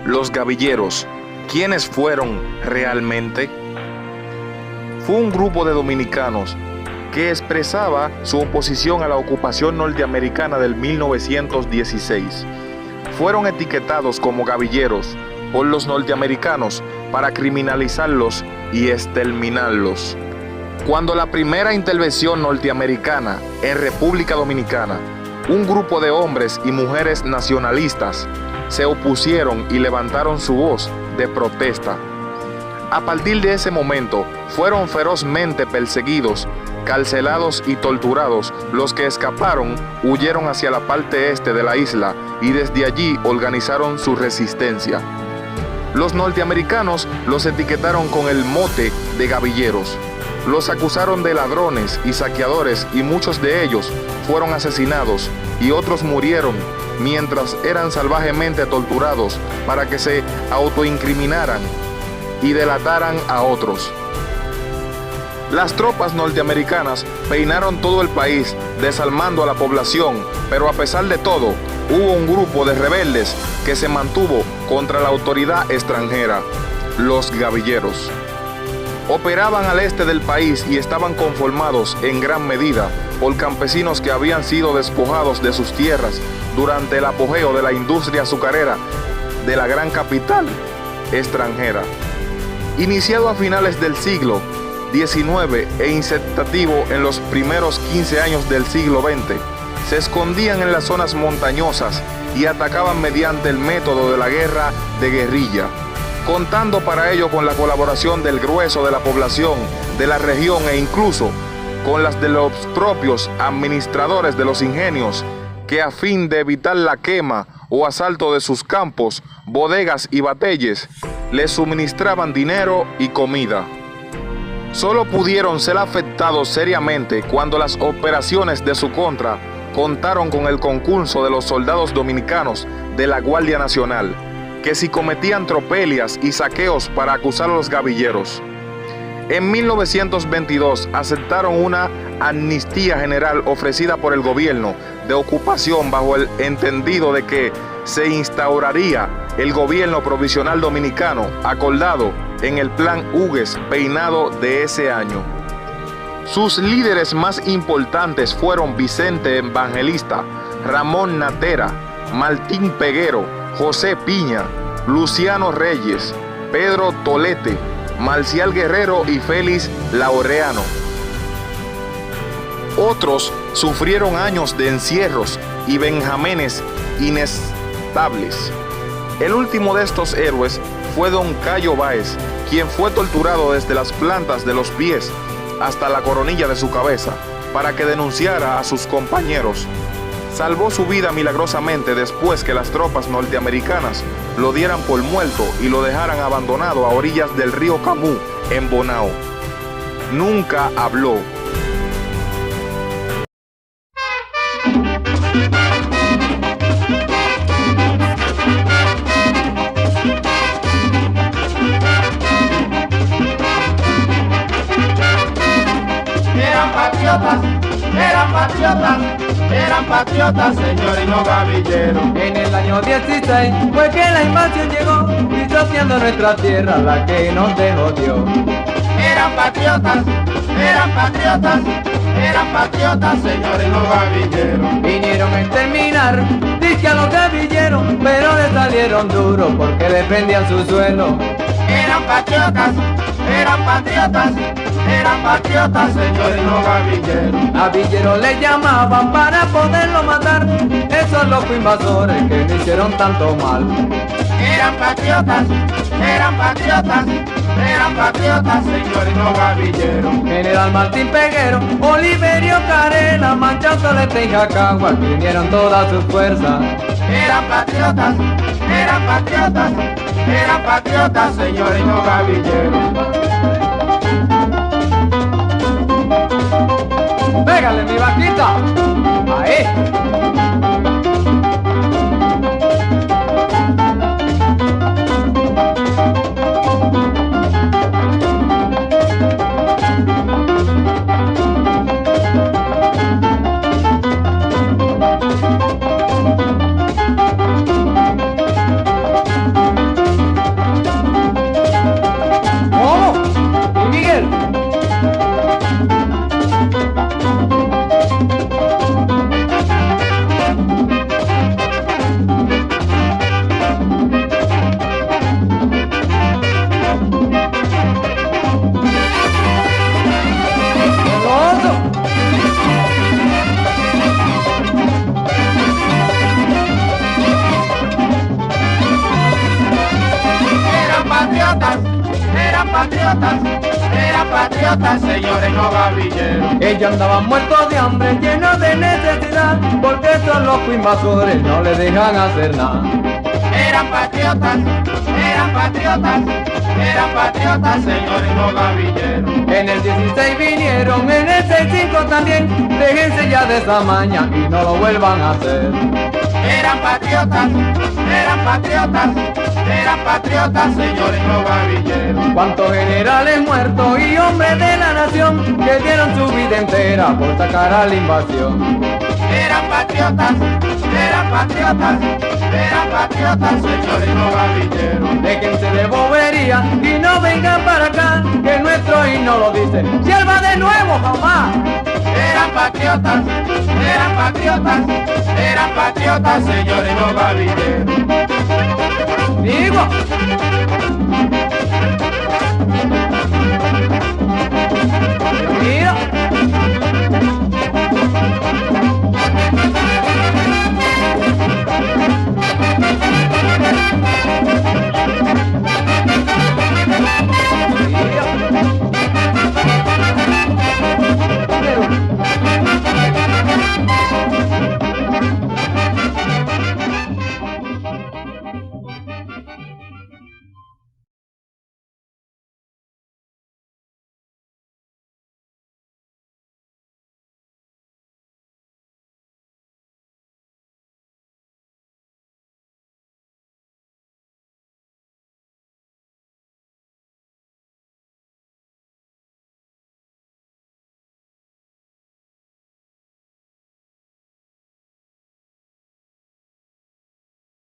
Los gavilleros, ¿quiénes fueron realmente? Fue un grupo de dominicanos que expresaba su oposición a la ocupación norteamericana del 1916. Fueron etiquetados como gavilleros por los norteamericanos para criminalizarlos y exterminarlos. Cuando la primera intervención norteamericana en República Dominicana, un grupo de hombres y mujeres nacionalistas se opusieron y levantaron su voz de protesta. A partir de ese momento, fueron ferozmente perseguidos, carcelados y torturados. Los que escaparon huyeron hacia la parte este de la isla y desde allí organizaron su resistencia. Los norteamericanos los etiquetaron con el mote de gavilleros. Los acusaron de ladrones y saqueadores y muchos de ellos fueron asesinados y otros murieron mientras eran salvajemente torturados para que se autoincriminaran y delataran a otros. Las tropas norteamericanas peinaron todo el país, desarmando a la población, pero a pesar de todo, hubo un grupo de rebeldes que se mantuvo contra la autoridad extranjera, los gavilleros. Operaban al este del país y estaban conformados en gran medida por campesinos que habían sido despojados de sus tierras durante el apogeo de la industria azucarera de la gran capital extranjera. Iniciado a finales del siglo XIX e inceptativo en los primeros 15 años del siglo XX, se escondían en las zonas montañosas y atacaban mediante el método de la guerra de guerrilla, contando para ello con la colaboración del grueso de la población de la región e incluso con las de los propios administradores de los ingenios, que a fin de evitar la quema o asalto de sus campos, bodegas y batalles, les suministraban dinero y comida. Solo pudieron ser afectados seriamente cuando las operaciones de su contra contaron con el concurso de los soldados dominicanos de la Guardia Nacional, que si cometían tropelias y saqueos para acusar a los gavilleros. En 1922 aceptaron una amnistía general ofrecida por el gobierno de ocupación bajo el entendido de que se instauraría el gobierno provisional dominicano acordado en el Plan Hugues Peinado de ese año. Sus líderes más importantes fueron Vicente Evangelista, Ramón Natera, Martín Peguero, José Piña, Luciano Reyes, Pedro Tolete, Marcial Guerrero y Félix Laureano. Otros sufrieron años de encierros y benjamenes inestables. El último de estos héroes fue don Cayo Báez, quien fue torturado desde las plantas de los pies hasta la coronilla de su cabeza para que denunciara a sus compañeros. Salvó su vida milagrosamente después que las tropas norteamericanas lo dieran por muerto y lo dejaran abandonado a orillas del río Camus, en Bonao. Nunca habló. Eran patriotas, señor, y no gavilleros. En el año 16 fue que la invasión llegó, pisoteando nuestra tierra, la que nos dejó Dios. Eran patriotas, señor, y no gavilleros. Vinieron a exterminar, dice a los gavilleros, pero le salieron duros porque defendían su suelo. Eran patriotas, señor, y no gavilleros. A Villero le llamaban para poderlo matar, esos locos invasores que le hicieron tanto mal. Eran patriotas, señor, y no gavilleros. General Martín Peguero, Oliverio Carena, Manchazo, Lete y Jacagua, que unieron todas sus fuerzas. Eran patriotas, señor, y no gavilleros. Pégale mi vaquita, ahí. eran patriotas, señores, no gavilleros. Ellos andaban muertos de hambre, llenos de necesidad, porque estos locos invasores no les dejan hacer nada. Eran patriotas, señores, no gavilleros. En el 16 vinieron, en el 65 también, déjense ya de esa maña y no lo vuelvan a hacer. Eran patriotas, señores, no gavilleros. Cuántos generales muertos y hombres de la nación que dieron su vida entera por sacar a la invasión. Eran patriotas, señores, no gavilleros. Déjense de bobería y no vengan para acá, que nuestro himno lo dice, ¡sierva de nuevo jamás! Eran patriotas, señores, no gavilleros. Digo,